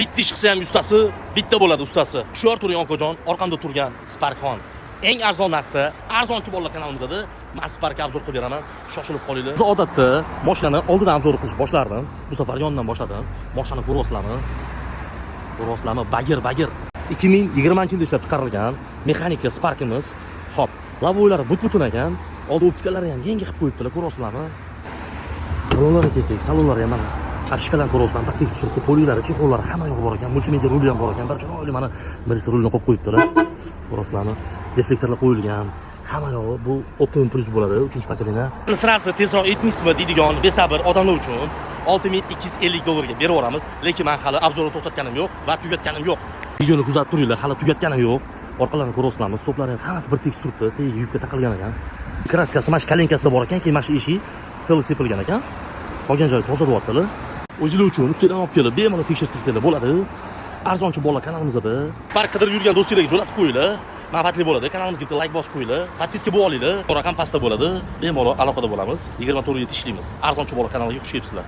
Bitta ish qilsa ham ustasi, bitta bo'ladi ustasi. Hushyor turing okajon, orqamda turgan Sparkxon. Eng arzon narxda, arzonchi bolalar kanalimizda men Sparkga obzor qilib beraman. Shoshilib qolinglar. Biz odatda mashinani oldidan obzor qilish boshlardim. Bu safar yondan boshladim. Mashinani ko'ryapsizlarmi? Ko'ryapsizlarmi? Bagir. 2020-yilda ishlab chiqarilgan mexanika Sparkimiz. Hop, lavoylari but-butun ekan. Oldi optikalari ham yangi qilib qo'yibdilar, ko'ryapsizlarmi? Salonlarga kelsak, salonlari ham mana qarshikadan ko'ryapsizlar, bir teksturka poliylari, chexollari hamma yo'q bor ekan, multimedia ruli ham bor ekan. Bir chiroyli mana birisi rulni qo'yib qo'yibdilar. Ko'ryapsizlarmi? Deflektorlar qo'yilgan. Hamma yog'i bu Optimum Plus bo'ladi, 3-paketina. Sirasi tezroq yetmaysizmi deydigan besabr odamlar uchun $6250 berib yuboramiz. Lekin men hali obzorni to'xtatganim yo'q va tugatganim yo'q. Videoni kuzatib turinglar, hali tugatganim yo'q. Orqalarini ko'ryapsizlarmi? Stoplari ham hammasi bir tekis turibdi, tagiga yubka taqilgan ekan. Kratkasi mana shu kalenkasida bor ekan, keyin mana shu eshik tili sepilgan ekan. Qolgan joyi toza bo'lyaptilar. O'zinglar uchun ustidan olib kelib bemalol tekshirtirsanglar bo'ladi. Arzonchi bolalar kanalimizda. Park qidirib yurgan do'stlarga jo'natib qo'yinglar. Manfaatli bo'ladi. Kanalimizga bitta like bosib qo'yinglar. Podpiska bo'lib olinglar. Raqam pastda bo'ladi. Bemalol aloqada bo'lamiz. 24/7 ishlaymiz. Arzonchi bola kanaliga xush kelibsizlar.